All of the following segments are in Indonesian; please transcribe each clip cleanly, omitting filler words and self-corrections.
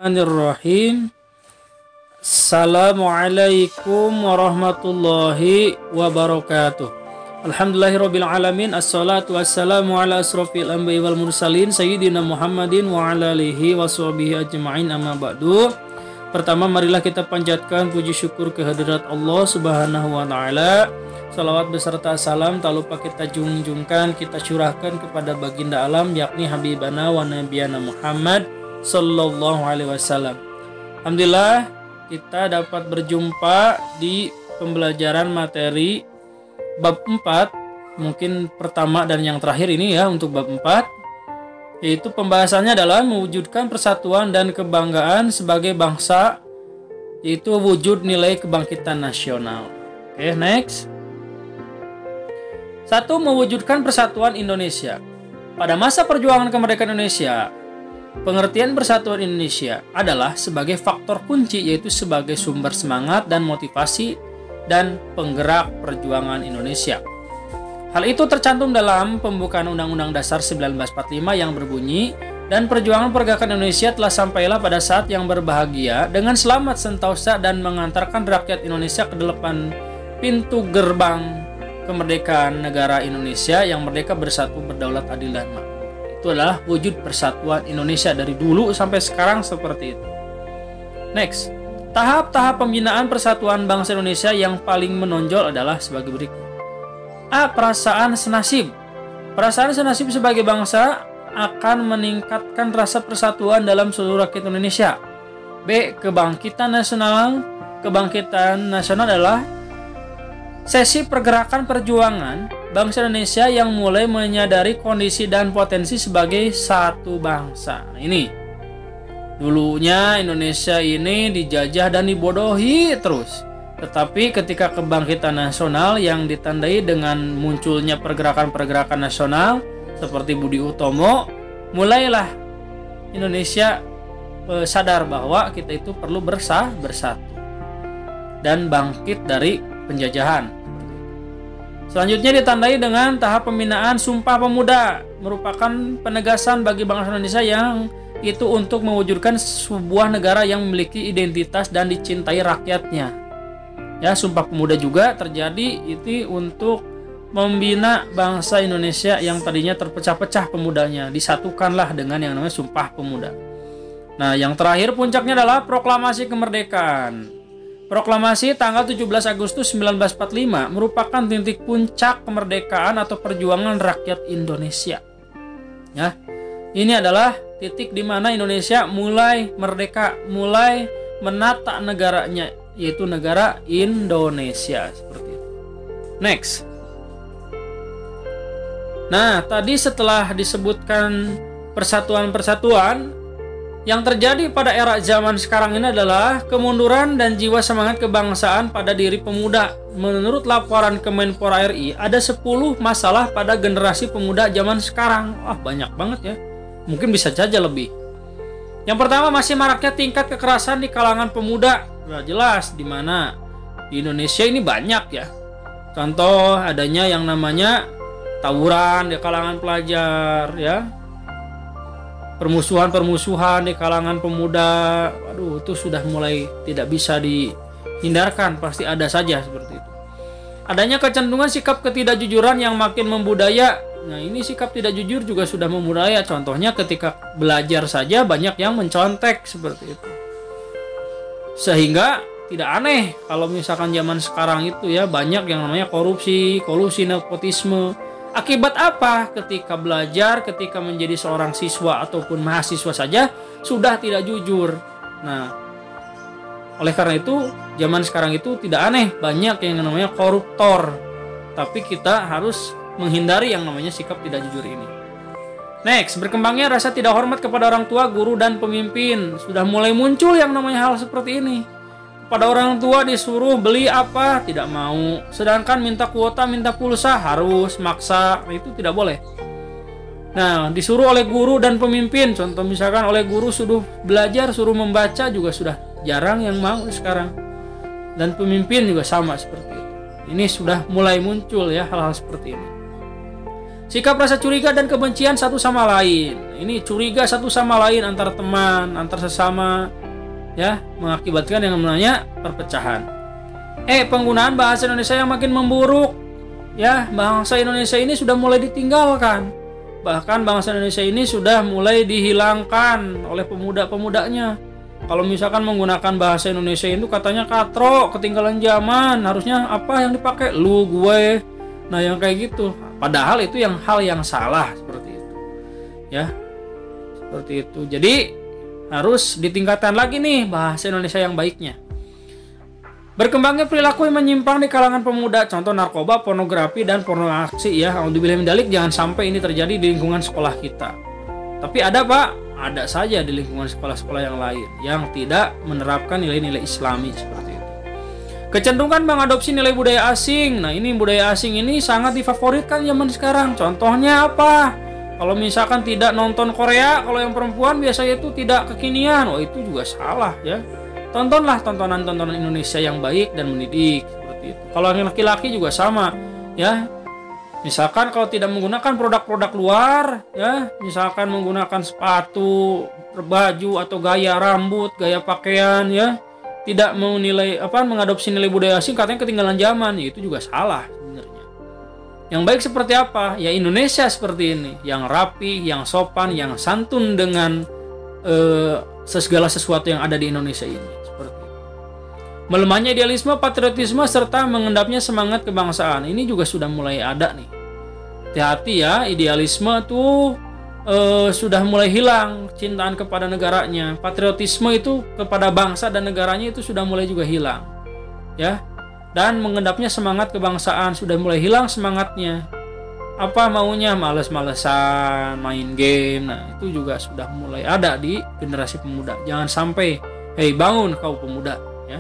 Bismillahirrahmanirrahim. Assalamualaikum warahmatullahi wabarakatuh. Alhamdulillahirabbil alamin. Assalatu wassalamu ala asrofil anbiya'i wal mursalin sayyidina Muhammadin wa ala alihi washabihi ajma'in, amma ba'du. Pertama, marilah kita panjatkan puji syukur kehadirat Allah Subhanahu wa taala. Salawat beserta salam tak lupa kita junjungkan, kita curahkan kepada baginda alam, yakni habibana wa nabiyana Muhammad sallallahu alaihi wasallam. Alhamdulillah kita dapat berjumpa di pembelajaran materi bab 4, mungkin pertama dan yang terakhir ini ya untuk bab 4, yaitu pembahasannya adalah mewujudkan persatuan dan kebanggaan sebagai bangsa, yaitu wujud nilai kebangkitan nasional. Oke, next. 1. Mewujudkan persatuan Indonesia. Pada masa perjuangan kemerdekaan Indonesia, pengertian persatuan Indonesia adalah sebagai faktor kunci, yaitu sebagai sumber semangat dan motivasi dan penggerak perjuangan Indonesia. Hal itu tercantum dalam pembukaan Undang-Undang Dasar 1945 yang berbunyi, dan perjuangan pergerakan Indonesia telah sampailah pada saat yang berbahagia dengan selamat sentosa dan mengantarkan rakyat Indonesia ke depan pintu gerbang kemerdekaan negara Indonesia yang merdeka, bersatu, berdaulat, adil, dan makmur. Itu adalah wujud persatuan Indonesia dari dulu sampai sekarang seperti itu. Next, tahap-tahap pembinaan persatuan bangsa Indonesia yang paling menonjol adalah sebagai berikut. A. Perasaan senasib. Perasaan senasib sebagai bangsa akan meningkatkan rasa persatuan dalam seluruh rakyat Indonesia. B. Kebangkitan nasional. Kebangkitan nasional adalah sesi pergerakan perjuangan bangsa Indonesia yang mulai menyadari kondisi dan potensi sebagai satu bangsa. Ini dulunya Indonesia ini dijajah dan dibodohi terus. Tetapi ketika kebangkitan nasional yang ditandai dengan munculnya pergerakan-pergerakan nasional seperti Budi Utomo, mulailah Indonesia sadar bahwa kita itu perlu bersatu dan bangkit dari penjajahan. Selanjutnya ditandai dengan tahap pembinaan Sumpah Pemuda, merupakan penegasan bagi bangsa Indonesia yang itu untuk mewujudkan sebuah negara yang memiliki identitas dan dicintai rakyatnya. Ya, Sumpah Pemuda juga terjadi itu untuk membina bangsa Indonesia yang tadinya terpecah-pecah pemudanya, disatukanlah dengan yang namanya Sumpah Pemuda. Nah, yang terakhir puncaknya adalah Proklamasi Kemerdekaan. Proklamasi tanggal 17 Agustus 1945 merupakan titik puncak kemerdekaan atau perjuangan rakyat Indonesia. Ya, ini adalah titik di mana Indonesia mulai merdeka, mulai menata negaranya, yaitu negara Indonesia seperti itu. Next. Nah, tadi setelah disebutkan persatuan-persatuan, yang terjadi pada era zaman sekarang ini adalah kemunduran dan jiwa semangat kebangsaan pada diri pemuda. Menurut laporan Kemenpora RI, ada 10 masalah pada generasi pemuda zaman sekarang. Wah, banyak banget ya. Mungkin bisa saja lebih. Yang pertama, masih maraknya tingkat kekerasan di kalangan pemuda. Nah, jelas di mana di Indonesia ini banyak ya. Contoh adanya yang namanya tawuran di kalangan pelajar ya. Permusuhan di kalangan pemuda, aduh, itu sudah mulai tidak bisa dihindarkan, pasti ada saja seperti itu. Adanya kecenderungan sikap ketidakjujuran yang makin membudaya. Nah, ini sikap tidak jujur juga sudah membudaya. Contohnya ketika belajar saja banyak yang mencontek seperti itu. Sehingga tidak aneh kalau misalkan zaman sekarang itu ya banyak yang namanya korupsi, nepotisme. Akibat apa? Ketika belajar, ketika menjadi seorang siswa ataupun mahasiswa saja sudah tidak jujur. Nah, oleh karena itu zaman sekarang itu tidak aneh banyak yang namanya koruptor. Tapi kita harus menghindari yang namanya sikap tidak jujur ini. Next, berkembangnya rasa tidak hormat kepada orang tua, guru, dan pemimpin. Sudah mulai muncul yang namanya hal seperti ini. Pada orang tua disuruh beli apa, tidak mau. Sedangkan minta kuota, minta pulsa, harus, maksa. Nah, itu tidak boleh. Nah, disuruh oleh guru dan pemimpin. Contoh misalkan oleh guru suruh belajar, suruh membaca juga sudah jarang yang mau sekarang. Dan pemimpin juga sama seperti itu. Ini sudah mulai muncul ya hal-hal seperti ini. Sikap rasa curiga dan kebencian satu sama lain. Ini curiga satu sama lain antar teman, antar sesama, ya, mengakibatkan yang namanya perpecahan. Penggunaan bahasa Indonesia yang makin memburuk. Ya, bahasa Indonesia ini sudah mulai ditinggalkan. Bahkan bahasa Indonesia ini sudah mulai dihilangkan oleh pemuda-pemudanya. Kalau misalkan menggunakan bahasa Indonesia itu katanya katro, ketinggalan zaman, harusnya apa yang dipakai? Lu, gue. Nah, yang kayak gitu. Padahal itu hal yang salah seperti itu. Ya. Seperti itu. Jadi harus ditingkatkan lagi nih bahasa Indonesia yang baiknya. Berkembangnya perilaku yang menyimpang di kalangan pemuda, contoh narkoba, pornografi, dan pornoaksi, ya. Alhamdulillah mendalik, jangan sampai ini terjadi di lingkungan sekolah kita. Tapi ada, Pak, ada saja di lingkungan sekolah-sekolah yang lain yang tidak menerapkan nilai-nilai Islami seperti itu. Kecenderungan mengadopsi nilai budaya asing. Nah, ini budaya asing ini sangat difavoritkan zaman sekarang. Contohnya apa? Kalau misalkan tidak nonton Korea, kalau yang perempuan biasanya itu tidak kekinian. Oh, itu juga salah, ya. Tontonlah tontonan-tontonan Indonesia yang baik dan mendidik seperti itu. Kalau yang laki-laki juga sama, ya. Misalkan kalau tidak menggunakan produk-produk luar, ya, misalkan menggunakan sepatu, baju atau gaya rambut, gaya pakaian, ya, tidak mengadopsi nilai budaya asing, katanya ketinggalan zaman, ya, itu juga salah sebenarnya. Yang baik seperti apa? Ya Indonesia seperti ini, yang rapi, yang sopan, yang santun dengan segala sesuatu yang ada di Indonesia ini. Seperti itu. Melemahnya idealisme, patriotisme, serta mengendapnya semangat kebangsaan. Ini juga sudah mulai ada nih. Hati-hati ya, idealisme tuh sudah mulai hilang, cintaan kepada negaranya. Patriotisme itu kepada bangsa dan negaranya itu sudah mulai juga hilang. Ya. Dan mengendapnya semangat kebangsaan, sudah mulai hilang semangatnya. Apa maunya? Males-malesan, main game. Nah, itu juga sudah mulai ada di generasi pemuda. Jangan sampai, hei bangun kau pemuda, ya.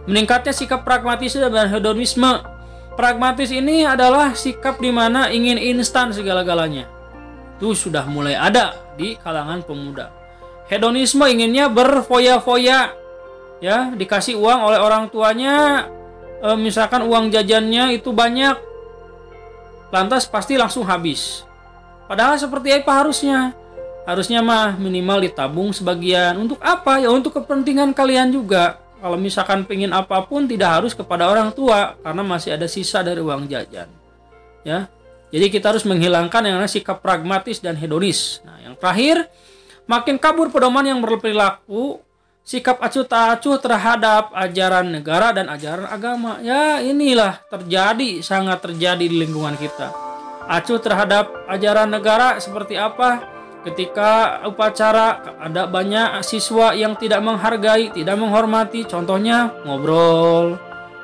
Meningkatnya sikap pragmatis dan hedonisme. Pragmatis ini adalah sikap di mana ingin instan segala-galanya. Itu sudah mulai ada di kalangan pemuda. Hedonisme inginnya berfoya-foya, ya, dikasih uang oleh orang tuanya, misalkan uang jajannya itu banyak, lantas pasti langsung habis. Padahal seperti apa harusnya? Harusnya mah minimal ditabung sebagian. Untuk apa? Ya untuk kepentingan kalian juga. Kalau misalkan pengen apapun tidak harus kepada orang tua, karena masih ada sisa dari uang jajan. Ya. Jadi kita harus menghilangkan yang namanya sikap pragmatis dan hedonis. Nah, yang terakhir, makin kabur pedoman yang berperilaku, sikap acuh tak acuh terhadap ajaran negara dan ajaran agama. Ya inilah terjadi, sangat terjadi di lingkungan kita. Acuh terhadap ajaran negara seperti apa? Ketika upacara ada banyak siswa yang tidak menghargai, tidak menghormati. Contohnya ngobrol,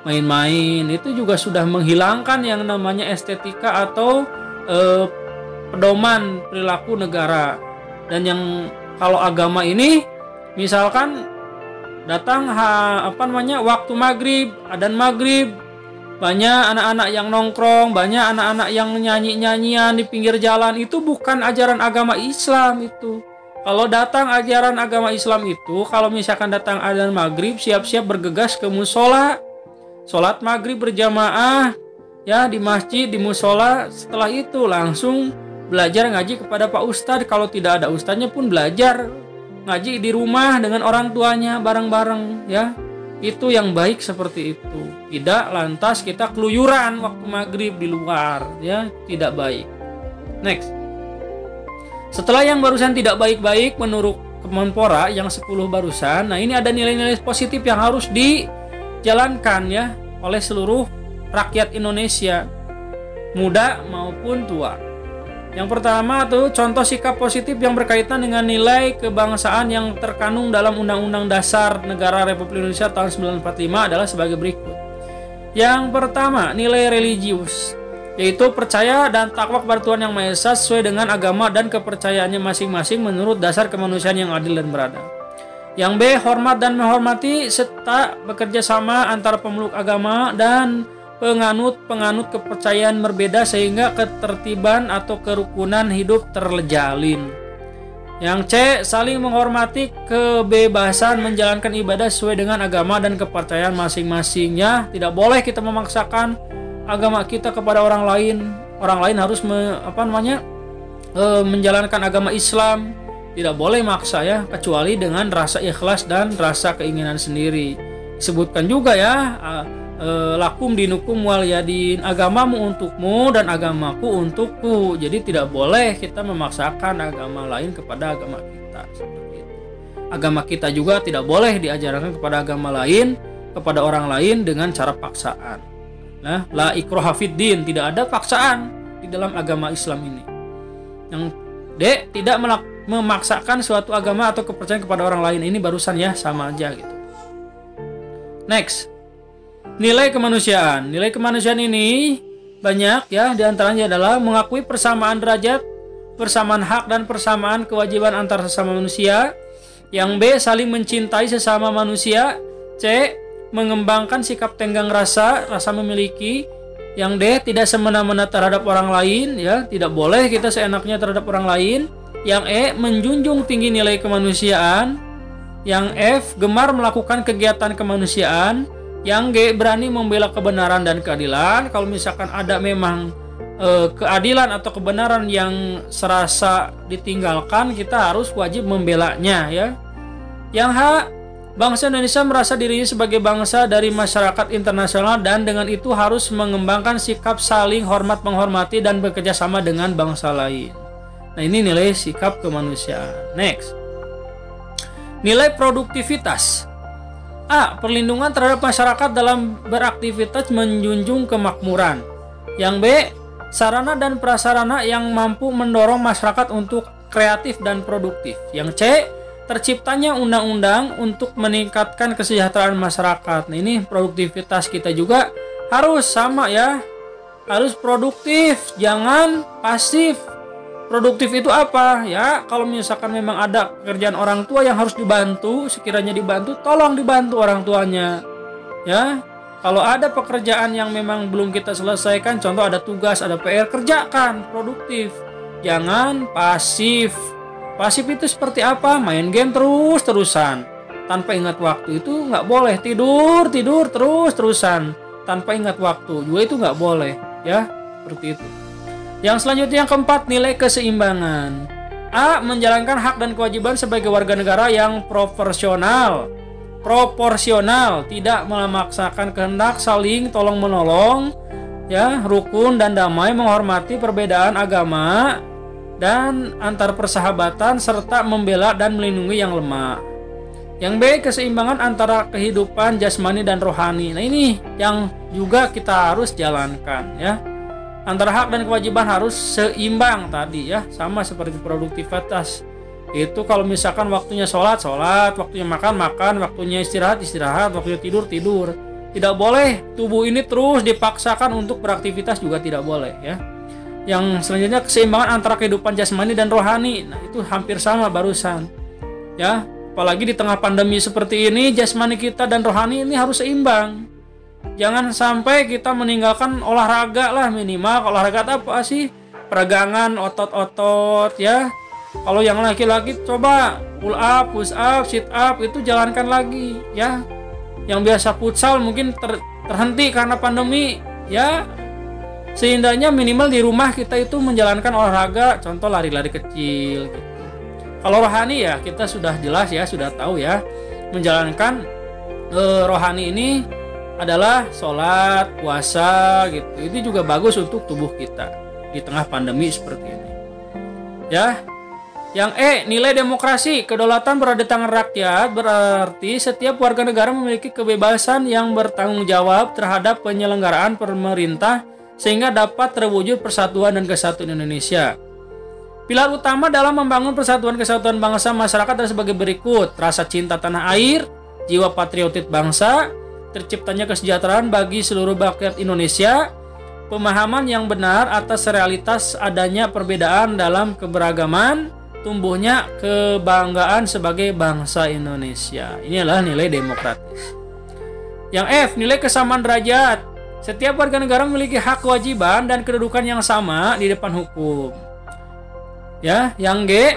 main-main. Itu juga sudah menghilangkan yang namanya estetika atau pedoman perilaku negara. Dan yang kalau agama ini, misalkan datang waktu maghrib, adzan maghrib, banyak anak-anak yang nongkrong, banyak anak-anak yang nyanyi-nyanyian di pinggir jalan, itu bukan ajaran agama Islam itu. Kalau datang ajaran agama Islam itu, kalau misalkan datang adzan maghrib, siap-siap bergegas ke musola, sholat maghrib berjamaah, ya di masjid, di musola. Setelah itu langsung belajar ngaji kepada Pak Ustadz. Kalau tidak ada ustadznya pun belajar ngaji di rumah dengan orang tuanya bareng-bareng, ya. Itu yang baik seperti itu. Tidak lantas kita keluyuran waktu maghrib di luar, ya, tidak baik. Next. Setelah yang barusan tidak baik-baik menurut Kemenpora yang 10 barusan, nah ini ada nilai-nilai positif yang harus dijalankan, ya, oleh seluruh rakyat Indonesia, muda maupun tua. Yang pertama tuh contoh sikap positif yang berkaitan dengan nilai kebangsaan yang terkandung dalam Undang-Undang Dasar Negara Republik Indonesia tahun 1945 adalah sebagai berikut. Yang pertama, nilai religius, yaitu percaya dan takwa kepada Tuhan Yang Maha Esa sesuai dengan agama dan kepercayaannya masing-masing menurut dasar kemanusiaan yang adil dan beradab. Yang B, hormat dan menghormati serta bekerja sama antara pemeluk agama dan penganut kepercayaan berbeda sehingga ketertiban atau kerukunan hidup terjalin. Yang C, saling menghormati kebebasan menjalankan ibadah sesuai dengan agama dan kepercayaan masing-masingnya. Tidak boleh kita memaksakan agama kita kepada orang lain harus menjalankan agama Islam. Tidak boleh maksa ya, kecuali dengan rasa ikhlas dan rasa keinginan sendiri. Disebutkan juga ya, lakum dinukum waliyadin, agamamu untukmu dan agamaku untukku. Jadi tidak boleh kita memaksakan agama lain kepada agama kita, seperti itu. Agama kita juga tidak boleh diajarkan kepada agama lain, kepada orang lain dengan cara paksaan. Nah, la ikraha fiddin, tidak ada paksaan di dalam agama Islam ini. Yang tidak memaksakan suatu agama atau kepercayaan kepada orang lain, ini barusan ya sama aja gitu. Next, nilai kemanusiaan. Nilai kemanusiaan ini banyak ya, diantaranya adalah mengakui persamaan derajat, persamaan hak dan persamaan kewajiban antar sesama manusia. Yang B, saling mencintai sesama manusia. C, mengembangkan sikap tenggang rasa memiliki. Yang D, tidak semena-mena terhadap orang lain ya, tidak boleh kita seenaknya terhadap orang lain. Yang E, menjunjung tinggi nilai kemanusiaan. Yang F, gemar melakukan kegiatan kemanusiaan. Yang G, berani membela kebenaran dan keadilan. Kalau misalkan ada memang keadilan atau kebenaran yang serasa ditinggalkan, kita harus wajib membelanya ya. Yang H, bangsa Indonesia merasa dirinya sebagai bangsa dari masyarakat internasional dan dengan itu harus mengembangkan sikap saling hormat menghormati dan bekerja sama dengan bangsa lain. Nah, ini nilai sikap kemanusiaan. Next, nilai produktivitas. A, perlindungan terhadap masyarakat dalam beraktivitas menjunjung kemakmuran. Yang B, sarana dan prasarana yang mampu mendorong masyarakat untuk kreatif dan produktif. Yang C, terciptanya undang-undang untuk meningkatkan kesejahteraan masyarakat. Nah, ini produktivitas kita juga harus sama ya, harus produktif, jangan pasif. Produktif itu apa? Ya, kalau misalkan memang ada pekerjaan orang tua yang harus dibantu, sekiranya dibantu, tolong dibantu orang tuanya. Ya, kalau ada pekerjaan yang memang belum kita selesaikan, contoh ada tugas, ada PR, kerjakan, produktif. Jangan pasif. Pasif itu seperti apa? Main game terus-terusan tanpa ingat waktu, itu nggak boleh. Tidur terus-terusan tanpa ingat waktu juga itu nggak boleh ya, seperti itu. Yang selanjutnya, yang keempat, nilai keseimbangan. A, menjalankan hak dan kewajiban sebagai warga negara yang proporsional, tidak memaksakan kehendak, saling tolong menolong ya, rukun dan damai, menghormati perbedaan agama dan antar persahabatan, serta membela dan melindungi yang lemah. Yang B, keseimbangan antara kehidupan jasmani dan rohani. Nah, ini yang juga kita harus jalankan ya. Antara hak dan kewajiban harus seimbang tadi ya, sama seperti produktivitas. Itu kalau misalkan waktunya sholat, waktunya makan, waktunya istirahat, waktunya tidur. Tidak boleh tubuh ini terus dipaksakan untuk beraktivitas, juga tidak boleh ya. Yang selanjutnya, keseimbangan antara kehidupan jasmani dan rohani. Nah, itu hampir sama barusan ya. Apalagi di tengah pandemi seperti ini, jasmani kita dan rohani ini harus seimbang. Jangan sampai kita meninggalkan olahraga lah, minimal. Olahraga apa sih? Peregangan otot-otot ya. Kalau yang laki-laki coba pull up, push up, sit up, itu jalankan lagi ya. Yang biasa futsal mungkin terhenti karena pandemi ya. Setidaknya minimal di rumah kita itu menjalankan olahraga, contoh lari-lari kecil gitu. Kalau rohani ya kita sudah jelas ya, sudah tahu ya, menjalankan rohani ini adalah sholat, puasa gitu. Itu juga bagus untuk tubuh kita di tengah pandemi seperti ini ya. Yang E, nilai demokrasi. Kedaulatan berada di tangan rakyat, berarti setiap warga negara memiliki kebebasan yang bertanggung jawab terhadap penyelenggaraan pemerintah sehingga dapat terwujud persatuan dan kesatuan Indonesia. Pilar utama dalam membangun persatuan kesatuan bangsa masyarakat adalah sebagai berikut: rasa cinta tanah air, jiwa patriotik bangsa, terciptanya kesejahteraan bagi seluruh rakyat Indonesia, pemahaman yang benar atas realitas adanya perbedaan dalam keberagaman, tumbuhnya kebanggaan sebagai bangsa Indonesia. Ini adalah nilai demokratis. Yang F, nilai kesamaan derajat. Setiap warga negara memiliki hak, kewajiban, dan kedudukan yang sama di depan hukum. Ya, yang G,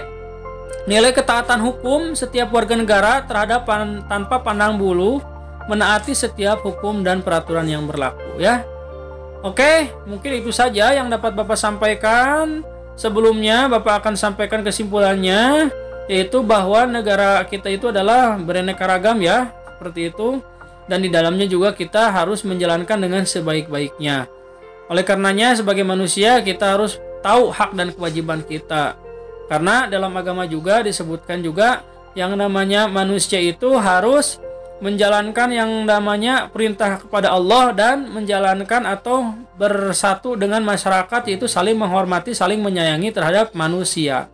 nilai ketaatan hukum. Setiap warga negara terhadap tanpa pandang bulu menaati setiap hukum dan peraturan yang berlaku ya. Oke, mungkin itu saja yang dapat Bapak sampaikan. Sebelumnya Bapak akan sampaikan kesimpulannya, yaitu bahwa negara kita itu adalah beraneka ragam ya, seperti itu. Dan di dalamnya juga kita harus menjalankan dengan sebaik-baiknya. Oleh karenanya sebagai manusia kita harus tahu hak dan kewajiban kita. Karena dalam agama juga disebutkan juga yang namanya manusia itu harus menjalankan yang namanya perintah kepada Allah dan menjalankan atau bersatu dengan masyarakat, yaitu saling menghormati, saling menyayangi terhadap manusia.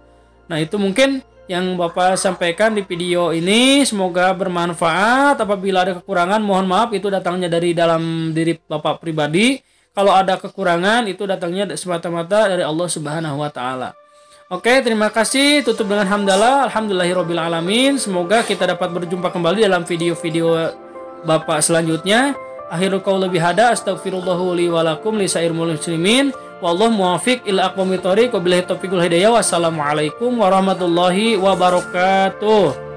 Nah, itu mungkin yang Bapak sampaikan di video ini. Semoga bermanfaat. Apabila ada kekurangan, mohon maaf, itu datangnya dari dalam diri Bapak pribadi. Kalau ada kekurangan, itu datangnya semata-mata dari Allah Subhanahu wa Ta'ala. Oke, terima kasih. Tutup dengan hamdalah. Alhamdulillahirabbil alamin. Semoga kita dapat berjumpa kembali dalam video-video Bapak selanjutnya. Akhirul qauli bihada, astaghfirullahu li wa lakum li sairil muslimin. Wallahu muwaffiq ila aqwamit thoriq. Wabillahi taufiqul hidayah. Wassalamualaikum warahmatullahi wabarakatuh.